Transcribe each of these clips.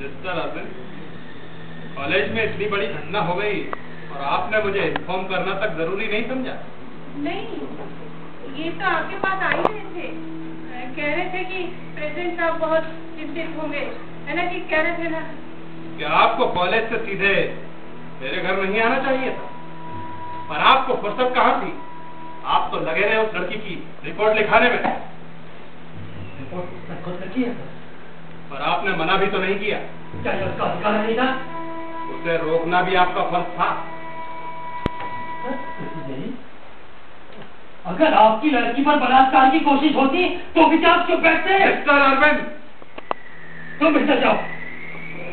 Mister Arvind, college में इतनी बड़ी घटना हो गई और आपने मुझे इन्फॉर्म करना तक जरूरी नहीं समझा? नहीं, ये तो आपके पास आ ही रहे थे। कह रहे थे कि प्रेसिडेंट साहब बहुत चिंतित होंगे, है ना जी? कह रहे थे ना कि आपको कॉलेज से सीधे मेरे घर नहीं आना चाहिए था, पर आपको फुर्सत कहाँ थी? आप तो लगे रहे उस लड़की की रिपोर्ट लिखाने में। रिपोर्ट खुद लिखी है, पर आपने मना भी तो नहीं किया। क्या ये उसका अधिकार नहीं था? उसे रोकना भी आपका फर्ज था। अगर आपकी लड़की पर बलात्कार की कोशिश होती तो भी आप चुप बैठते? मिस्टर अरविंद, तुम भीतर जाओ।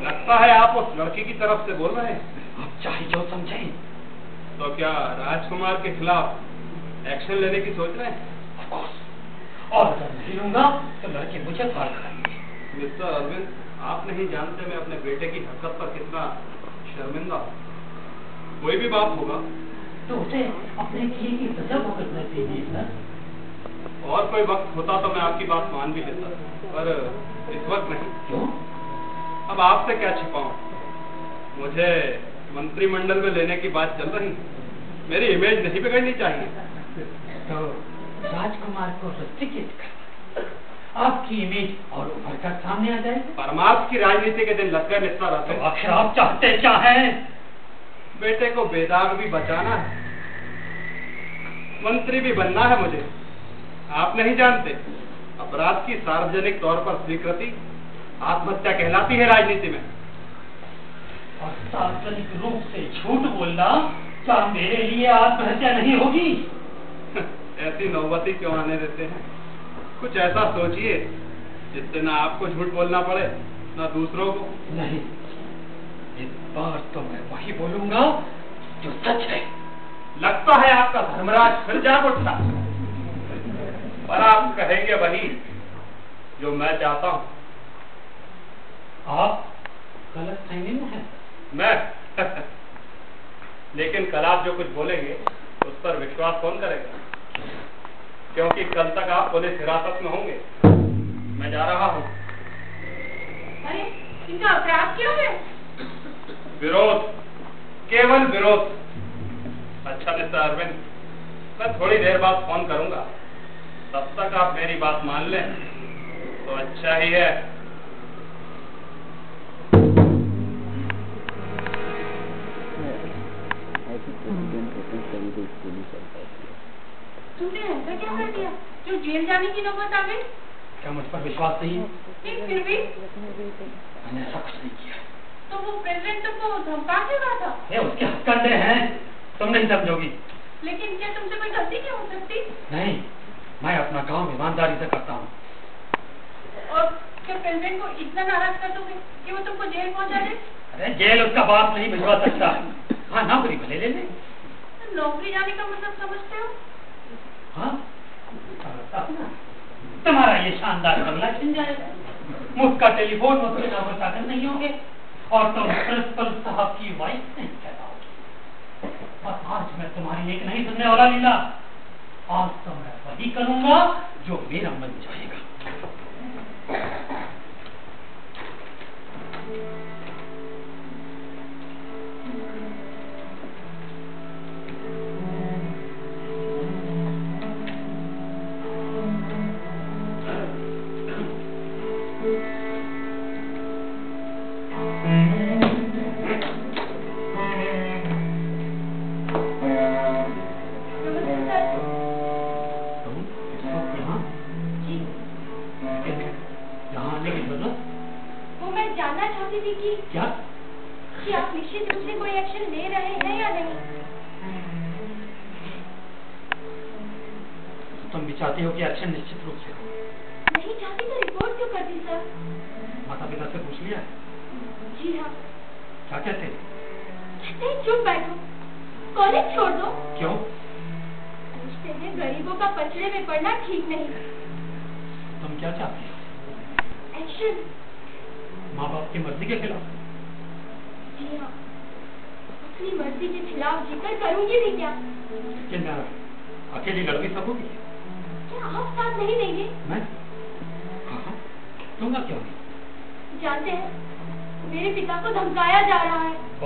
लगता है आप उस लड़की की तरफ से बोल रहे हैं। आप चाहे जो समझें। तो क्या राजकुमार के खिलाफ एक्शन लेने की सोच रहे हैं? और अगर नहीं लूंगा तो लड़के मुझे फाड़ करेंगे। मिस्टर अरविंद, आप नहीं जानते मैं अपने बेटे की हरकत पर कितना शर्मिंदा हूँ। कोई भी बात होगा तो उसे अपने किए की सजा भुगतना चाहिए सर। और कोई वक्त होता तो मैं आपकी बात मान भी लेता, पर इस वक्त नहीं। क्यों? अब आपसे क्या छिपाऊं? मुझे मंत्रिमंडल में लेने की बात चल रही, मेरी इमेज नहीं बिगड़नी चाहिए। तो राजकुमार को रस्टिकेट कर आपकी इमेज और उभर कर सामने आ जाएगी। परमार्थ की राजनीति के दिन लग गए मिस्टर अरविंद। तो आखिर आप चाहते क्या हैं? बेटे को बेदाग भी बचाना है, मंत्री भी बनना है मुझे। आप नहीं जानते, अपराध की सार्वजनिक तौर पर स्वीकृति आत्महत्या कहलाती है राजनीति में। और सार्वजनिक रूप से झूठ बोलना क्या मेरे लिए आत्महत्या नहीं होगी? ऐसी नौबती क्यों आने देते हैं? कुछ ऐसा सोचिए जिससे ना आपको झूठ बोलना पड़े ना दूसरों को। नहीं, इस बार तो मैं वही बोलूंगा जो सच है। लगता है आपका धर्मराज फिर जाग उठा, पर आप कहेंगे वही जो मैं चाहता हूँ। आप गलत फहमी में हैं। मैं लेकिन कल आप जो कुछ बोलेंगे उस पर विश्वास कौन करेगा? क्योंकि कल तक आप पुलिस हिरासत में होंगे। मैं जा रहा हूँ। अरे, इनका अपराध क्या है? विरोध, केवल विरोध। अच्छा मिस्टर अरविंद, मैं थोड़ी देर बाद फोन करूंगा, तब तक आप मेरी बात मान लें तो अच्छा ही है। तुमने ऐसा क्या कर दिया जो जेल जाने की नौबत आ गई? क्या मुझ पर विश्वास नहीं है? नहीं, फिर भी मैंने ऐसा कुछ नहीं किया। तो वो प्रेसिडेंट तुमको धमका क्यों रहा था? ये उसके हत्यारे हैं, तुम नहीं समझोगी। लेकिन क्या तुमसे कोई गलती नहीं हो सकती? नहीं, मैं अपना काम ईमानदारी से करता हूँ। और क्या प्रेसिडेंट को इतना नाराज कर दोगे कि वो तुमको जेल पहुंचा दे? अरे जेल उसका बाप नहीं भिजवा सकता। हाँ, नौकरी भले ले ले। नौकरी जाने का मतलब समझते हो? हाँ, तुम्हारा ये शानदार बंगला छिन जाएगा, मुफ्त का टेलीफोन मुझसे नौकर चाकर नहीं होंगे और तुम प्रिंसिपल साहब की वाइफ नहीं कहलाओगे। और आज मैं तुम्हारी एक नहीं सुनने वाला लीला, आज तो मैं वही करूंगा जो मेरा मन चाहेगा। चाहती हो कि एक्शन निश्चित रूप से हो? नहीं चाहती तो रिपोर्ट क्यों कर दी सर? माता पिता से पूछ लिया? जी हाँ। क्या कहते? कहते हैं चुप बैठो, कॉलेज छोड़ दो। क्यों? पूछते हैं गरीबों का पचड़े में पड़ना ठीक नहीं। तुम क्या चाहती हो? एक्शन। माँ बाप की मर्जी के खिलाफ? जी हाँ, अपनी मर्जी के खिलाफ जिक्र करूंगी भी क्या? लेकिन अकेली लड़ भी सकोगी? क्या आप साथ नहीं देंगे? मैं? हाँ, दूंगा क्यों नहीं? जानते हैं मेरे पिता को धमकाया जा रहा है।